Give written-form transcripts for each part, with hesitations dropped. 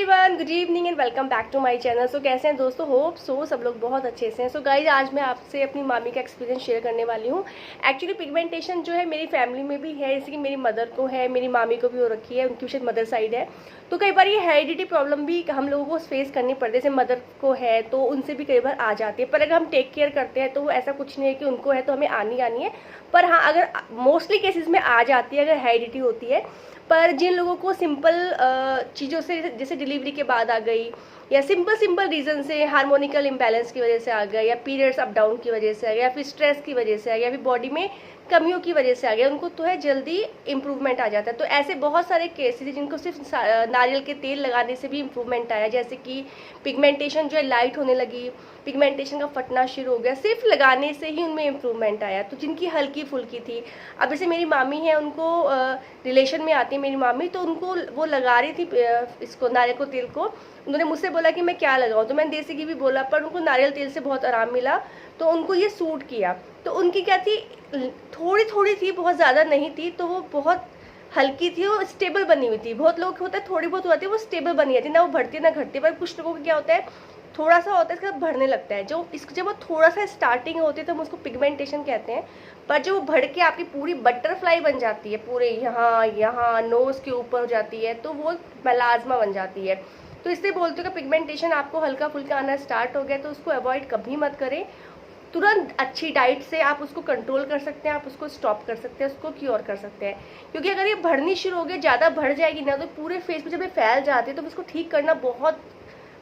Everyone, good evening and welcome back to my channel. So कैसे हैं दोस्तों? Hope so सब लोग बहुत अच्छे से हैं। सो गाइज, आज मैं आपसे अपनी मामी का एक्सपीरियंस शेयर करने वाली हूँ। एक्चुअली पिगमेंटेशन जो है मेरी फैमिली में भी है, जैसे कि मेरी मदर को है, मेरी मामी को भी हो रखी है, उनकी शायद मदर साइड है। तो कई बार ये हेरिडिटी प्रॉब्लम भी हम लोगों को फेस करनी पड़ती है। जैसे मदर को है तो उनसे भी कई बार आ जाती है, पर अगर हम टेक केयर करते हैं तो वो ऐसा कुछ नहीं है कि उनको है तो हमें आनी है। पर हाँ, अगर मोस्टली केसेस में आ जाती है अगर हेरिडिटी होती है। पर जिन लोगों को सिंपल चीज़ों से, जैसे डिलीवरी के बाद आ गई, या सिंपल रीज़न से हार्मोनिकल इम्बैलेंस की वजह से आ गया, या पीरियड्स अप डाउन की वजह से आ गया, या फिर स्ट्रेस की वजह से आ गया, या फिर बॉडी में कमियों की वजह से आ गया, उनको तो है जल्दी इम्प्रूवमेंट आ जाता है। तो ऐसे बहुत सारे केसेस हैं जिनको सिर्फ नारियल के तेल लगाने से भी इम्प्रूवमेंट आया, जैसे कि पिगमेंटेशन जो है लाइट होने लगी, पिगमेंटेशन का फटना शुरू हो गया, सिर्फ लगाने से ही उनमें इम्प्रूवमेंट आया। तो जिनकी हल्की फुल्की थी, अब जैसे मेरी मामी है, उनको रिलेशन में आती है मेरी मामी, तो उनको वो लगा रही थी इसको, नारियल को तेल को। उन्होंने मुझसे बोला कि मैं क्या लगाऊं, तो मैंने देसी घी भी बोला, पर उनको नारियल तेल से बहुत आराम मिला, तो उनको ये सूट किया। तो उनकी क्या थी, थोड़ी थोड़ी थी, बहुत ज़्यादा नहीं थी, तो वो बहुत हल्की थी, वो स्टेबल बनी हुई थी। बहुत लोग होता है थोड़ी बहुत होती है, वो स्टेबल बनी जाती है, ना वो बढ़ती ना घटती। पर कुछ लोगों को क्या होता है, थोड़ा सा होता है इसका बढ़ने लगता है। जब वो थोड़ा सा स्टार्टिंग होती है तो हम उसको पिगमेंटेशन कहते हैं। पर जब वो बढ़ के आपकी पूरी बटरफ्लाई बन जाती है, पूरे यहाँ नोज के ऊपर हो जाती है, तो वो मेलाज्मा बन जाती है। तो इसलिए बोलते हो कि पिगमेंटेशन आपको हल्का फुल्का आना स्टार्ट हो गया तो उसको अवॉइड कभी मत करें। तुरंत अच्छी डाइट से आप उसको कंट्रोल कर सकते हैं, आप उसको स्टॉप कर सकते हैं, उसको क्योर कर सकते हैं। क्योंकि अगर ये बढ़नी शुरू हो गई, ज़्यादा बढ़ जाएगी ना, तो पूरे फेस पे जब ये फैल जाती है तो उसको ठीक करना बहुत,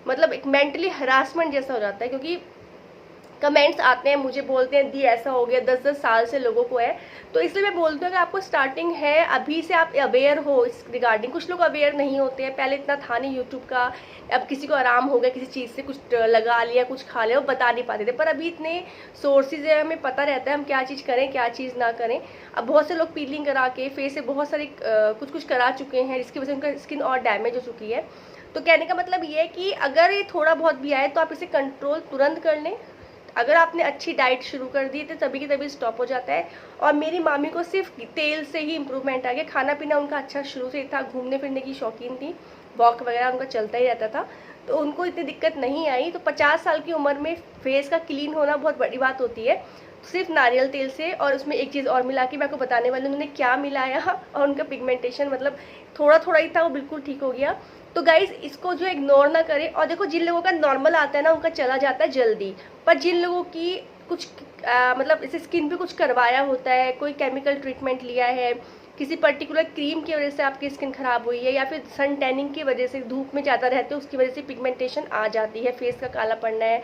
मतलब एक मेंटली हरासमेंट जैसा हो जाता है। क्योंकि कमेंट्स आते हैं, मुझे बोलते हैं दी ऐसा हो गया, 10-10 साल से लोगों को है। तो इसलिए मैं बोलती हूँ कि आपको स्टार्टिंग है, अभी से आप अवेयर हो इस रिगार्डिंग। कुछ लोग अवेयर नहीं होते हैं, पहले इतना था नहीं यूट्यूब का। अब किसी को आराम हो गया किसी चीज़ से, कुछ लगा लिया, कुछ खा लिया, वो बता नहीं पाते थे। पर अभी इतने सोर्सेज है, हमें पता रहता है हम क्या चीज़ करें क्या चीज़ ना करें। अब बहुत से लोग पीलिंग करा के फेस से बहुत सारे कुछ करा चुके हैं, जिसकी वजह से उनका स्किन और डैमेज हो चुकी है। तो कहने का मतलब ये है कि अगर ये थोड़ा बहुत भी आए तो आप इसे कंट्रोल तुरंत कर लें। अगर आपने अच्छी डाइट शुरू कर दी तो तभी की तभी स्टॉप हो जाता है। और मेरी मामी को सिर्फ तेल से ही इम्प्रूवमेंट आ गया। खाना पीना उनका अच्छा शुरू से था, घूमने फिरने की शौकीन थी, वॉक वगैरह उनका चलता ही रहता था, तो उनको इतनी दिक्कत नहीं आई। तो 50 साल की उम्र में फेस का क्लीन होना बहुत बड़ी बात होती है, सिर्फ नारियल तेल से। और उसमें एक चीज़ और मिला के मैं आपको बताने वाली हूँ उन्होंने क्या मिलाया, और उनका पिगमेंटेशन मतलब थोड़ा थोड़ा ही था, वो बिल्कुल ठीक हो गया। तो गाइज, इसको जो इग्नोर ना करें। और देखो, जिन लोगों का नॉर्मल आता है ना, उनका चला जाता है जल्दी। पर जिन लोगों की कुछ मतलब इसे स्किन पे कुछ करवाया होता है, कोई केमिकल ट्रीटमेंट लिया है, किसी पर्टिकुलर क्रीम की वजह से आपकी स्किन खराब हुई है, या फिर सन टैनिंग की वजह से, धूप में ज़्यादा रहते हो उसकी वजह से पिगमेंटेशन आ जाती है, फेस का काला पड़ना है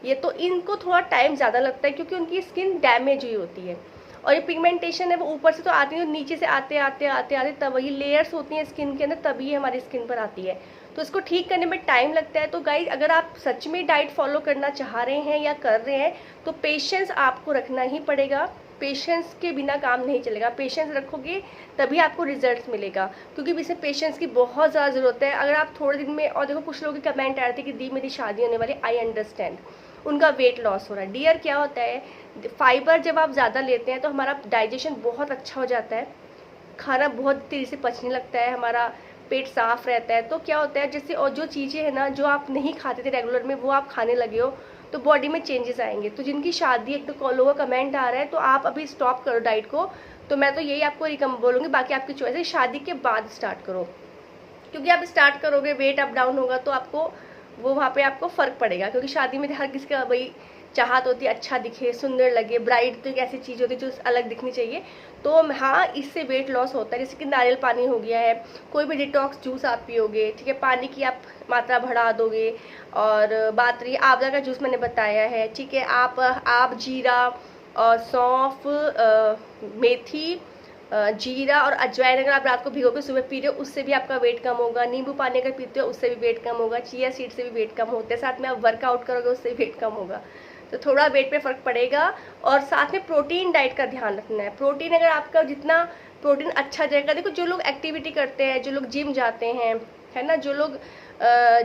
ये, तो इनको थोड़ा टाइम ज़्यादा लगता है क्योंकि उनकी स्किन डैमेज हुई होती है। और ये पिगमेंटेशन है वो ऊपर से तो आती है, नीचे से आते आते आते आते तब वही लेयर्स होती हैं स्किन के अंदर, तभी हमारी स्किन पर आती है। तो इसको ठीक करने में टाइम लगता है। तो गाइज, अगर आप सच में डाइट फॉलो करना चाह रहे हैं या कर रहे हैं तो पेशेंस आपको रखना ही पड़ेगा। पेशेंस के बिना काम नहीं चलेगा। पेशेंस रखोगे तभी आपको रिजल्ट मिलेगा, क्योंकि इसे पेशेंस की बहुत ज़्यादा ज़रूरत है। अगर आप थोड़े दिन में, और देखो कुछ लोगों के कमेंट आ रहे थे कि दी मेरी शादी होने वाली, आई अंडरस्टैंड, उनका वेट लॉस हो रहा है। डियर, क्या होता है, फाइबर जब आप ज़्यादा लेते हैं तो हमारा डाइजेशन बहुत अच्छा हो जाता है, खाना बहुत तेज़ी से पचने लगता है, हमारा पेट साफ रहता है। तो क्या होता है, जैसे और जो चीज़ें हैं ना जो आप नहीं खाते थे रेगुलर में, वो आप खाने लगे हो, तो बॉडी में चेंजेस आएंगे। तो जिनकी शादी, एक तो लोगों का कमेंट आ रहा है, तो आप अभी स्टॉप करो डाइट को। तो मैं तो यही आपको बोलूँगी, बाकी आपकी चॉइस है, शादी के बाद स्टार्ट करो। क्योंकि आप स्टार्ट करोगे, वेट अप डाउन होगा तो आपको वो वहाँ पे आपको फ़र्क पड़ेगा। क्योंकि शादी में हर किसी का वही चाहत होती है, अच्छा दिखे, सुंदर लगे। ब्राइड तो एक ऐसी चीज़ होती है जो अलग दिखनी चाहिए। तो हाँ, इससे वेट लॉस होता है। जैसे कि नारियल पानी हो गया है, कोई भी डिटॉक्स जूस आप पियोगे, ठीक है, पानी की आप मात्रा बढ़ा दोगे। और बात रही आंवला का जूस, मैंने बताया है, ठीक है। आप जीरा और सौंफ, मेथी, जीरा और अजवाइन अगर आप रात को भिगो के सुबह पी रहे हो, उससे भी आपका वेट कम होगा। नींबू पानी अगर पीते हो उससे भी वेट कम होगा। चिया सीड से भी वेट कम होता है। साथ में आप वर्कआउट करोगे उससे भी वेट कम होगा। तो थोड़ा वेट पे फ़र्क पड़ेगा। और साथ में प्रोटीन डाइट का ध्यान रखना है। प्रोटीन अगर आपका जितना प्रोटीन अच्छा जाएगा, देखो जो लोग एक्टिविटी करते हैं, जो लोग जिम जाते हैं, है ना, जो लोग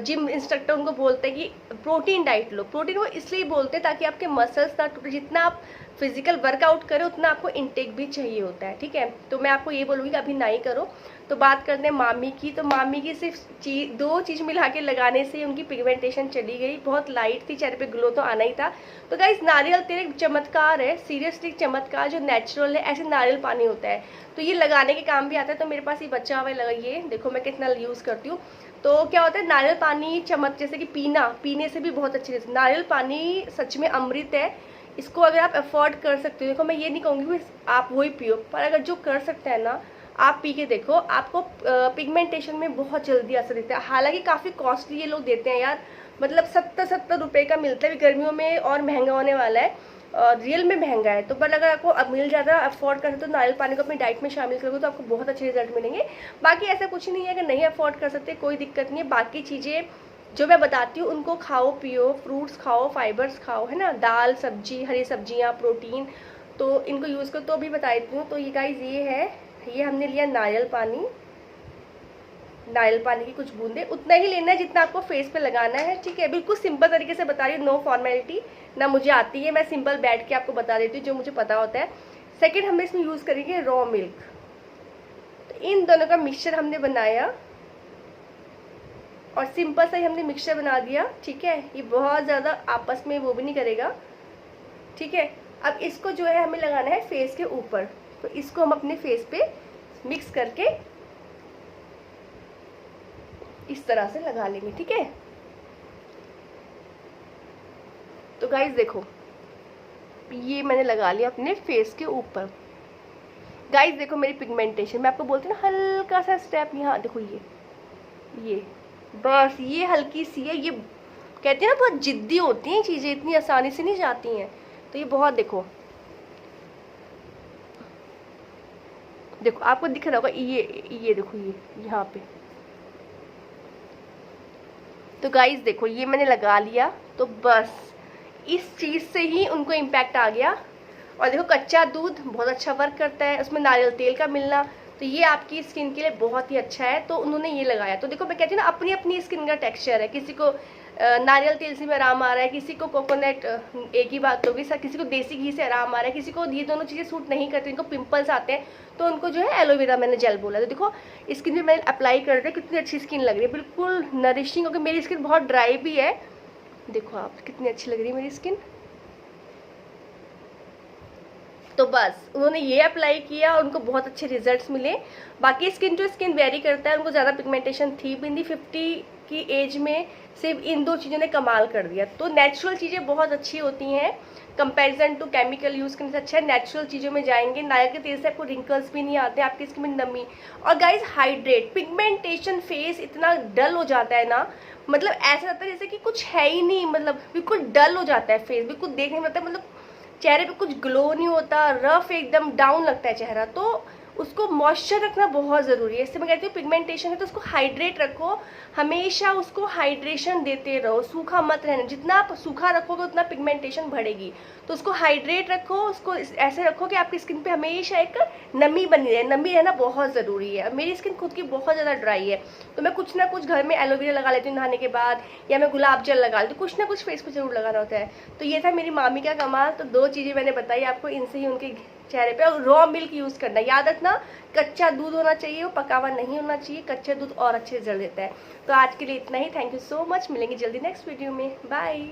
जिम इंस्ट्रक्टर उनको बोलते हैं कि प्रोटीन डाइट लो। प्रोटीन वो इसलिए बोलते हैं ताकि आपके मसल्स ना टूटे। जितना आप फिजिकल वर्कआउट करें उतना आपको इनटेक भी चाहिए होता है, ठीक है। तो मैं आपको ये बोलूँगी कि अभी ना ही करो। तो बात करते हैं मामी की। तो मामी की सिर्फ दो चीज़ मिला के लगाने से उनकी पिगमेंटेशन चली गई, बहुत लाइट थी, चेहरे पे ग्लो तो आना ही था। तो गाइस नारियल तेल एक चमत्कार है, सीरियसली चमत्कार, जो नेचुरल है, ऐसे नारियल पानी होता है तो ये लगाने के काम भी आता है। तो मेरे पास ये बच्चा हुआ लगा, ये देखो मैं कितना यूज़ करती हूँ। तो क्या होता है, नारियल पानी जैसे कि पीने से भी बहुत अच्छी रहती है। नारियल पानी सच में अमृत है, इसको अगर आप अफोर्ड कर सकते हो, देखो मैं ये नहीं कहूँगी कि आप वही पियो, पर अगर जो कर सकते हैं ना आप पी के देखो, आपको पिगमेंटेशन में बहुत जल्दी असर देता है। हालांकि काफ़ी कॉस्टली ये लोग देते हैं यार, मतलब 70 रुपये का मिलता है, गर्मियों में और महंगा होने वाला है, रियल में महंगा है। तो पर अगर आपको अब मिल जाता है, अफोर्ड कर सकते हो, नारियल पानी को अपनी डाइट में शामिल करोगे तो आपको बहुत अच्छे रिजल्ट मिलेंगे। बाकी ऐसा कुछ नहीं है, अगर नहीं अफोर्ड कर सकते कोई दिक्कत नहीं है, बाकी चीज़ें जो मैं बताती हूँ उनको खाओ पियो, फ्रूट्स खाओ, फाइबर्स खाओ, है ना, दाल सब्जी, हरी सब्जियाँ, प्रोटीन, तो इनको यूज़ करो। तो भी बता देती हूँ। तो ये गाइस ये है, ये हमने लिया नारियल पानी की कुछ बूंदे, उतना ही लेना है जितना आपको फेस पे लगाना है, ठीक है। बिल्कुल सिंपल तरीके से बता रही हूँ, नो फॉर्मेलिटी, ना मुझे आती है, मैं सिंपल बैठ के आपको बता देती हूँ जो मुझे पता होता है। सेकेंड हम इसमें यूज़ करेंगे रॉ मिल्क। तो इन दोनों का मिक्सचर हमने बनाया और सिंपल सा ही हमने मिक्सचर बना दिया, ठीक है। ये बहुत ज़्यादा आपस में वो भी नहीं करेगा, ठीक है। अब इसको जो है हमें लगाना है फेस के ऊपर। तो इसको हम अपने फेस पे मिक्स करके इस तरह से लगा लेंगे, ठीक है। तो गाइस देखो ये मैंने लगा लिया अपने फेस के ऊपर। गाइस देखो मेरी पिगमेंटेशन, मैं आपको बोलती हूँ ना हल्का सा स्टेप, यहाँ देखो ये बस ये हल्की सी है। ये कहते हैं ना बहुत जिद्दी होती हैं चीज़ें, इतनी आसानी से नहीं जाती हैं। तो ये बहुत देखो आपको दिख रहा होगा, ये देखो ये यहाँ पे। तो गाइस देखो ये मैंने लगा लिया, तो बस इस चीज़ से ही उनको इम्पैक्ट आ गया। और देखो कच्चा दूध बहुत अच्छा वर्क करता है, उसमें नारियल तेल का मिलना, तो ये आपकी स्किन के लिए बहुत ही अच्छा है। तो उन्होंने ये लगाया। तो देखो मैं कहती हूँ ना अपनी अपनी स्किन का टेक्सचर है, किसी को नारियल तेल से भी आराम आ रहा है, किसी को कोकोनट, एक ही बात होगी सर, किसी को देसी घी से आराम आ रहा है, किसी को ये दोनों चीज़ें सूट नहीं करती, इनको पिंपल्स आते हैं, तो उनको जो है एलोवेरा मैंने जेल बोला। तो देखो स्किन पे मैंने अप्लाई कर दिया, कितनी अच्छी स्किन लग रही है, बिल्कुल नरिशिंग, क्योंकि मेरी स्किन बहुत ड्राई भी है। देखो आप कितनी अच्छी लग रही है मेरी स्किन। तो बस उन्होंने ये अप्लाई किया और उनको बहुत अच्छे रिजल्ट्स मिले। बाकी स्किन टू स्किन वेरी करता है, उनको ज़्यादा पिगमेंटेशन थी भी नहीं, 50 की एज में सिर्फ इन दो चीज़ों ने कमाल कर दिया। तो नेचुरल चीज़ें बहुत अच्छी होती हैं कंपैरिजन टू केमिकल यूज़ करने से अच्छा है नेचुरल चीज़ों में जाएंगे। नारियल के तेल से आपको रिंकल्स भी नहीं आते, आपकी स्किन में नमी। और गाइज हाइड्रेट, पिगमेंटेशन फेस इतना डल हो जाता है ना, मतलब ऐसा लगता है जैसे कि कुछ है ही नहीं, मतलब बिल्कुल डल हो जाता है फेस, बिल्कुल देखने में लगता है मतलब चेहरे पे कुछ ग्लो नहीं होता, रफ एकदम डाउन लगता है चेहरा। तो उसको मॉइस्चर रखना बहुत ज़रूरी है। इससे मैं कहती हूँ पिगमेंटेशन है तो उसको हाइड्रेट रखो, हमेशा उसको हाइड्रेशन देते रहो, सूखा मत रहना। जितना आप सूखा रखोगे उतना पिगमेंटेशन बढ़ेगी। तो उसको हाइड्रेट रखो, उसको ऐसे रखो कि आपकी स्किन पे हमेशा एक नमी बनी रहे। नमी रहना बहुत ज़रूरी है। मेरी स्किन खुद की बहुत ज़्यादा ड्राई है, तो मैं कुछ ना कुछ घर में एलोवेरा लगा लेती हूँ नहाने के बाद, या मैं गुलाब जल लगा लेती हूँ, कुछ ना कुछ फेस पे जरूर लगाना होता है। तो ये था मेरी मामी का कमाल। तो दो चीज़ें मैंने बताई आपको, इनसे ही उनके चेहरे पे। और रॉ मिल्क यूज़ करना, याद रखना कच्चा दूध होना चाहिए, वो पका हुआ नहीं होना चाहिए। कच्चा दूध और अच्छे रिजल्ट देता है। तो आज के लिए इतना ही। थैंक यू सो मच, मिलेंगे जल्दी नेक्स्ट वीडियो में। बाय।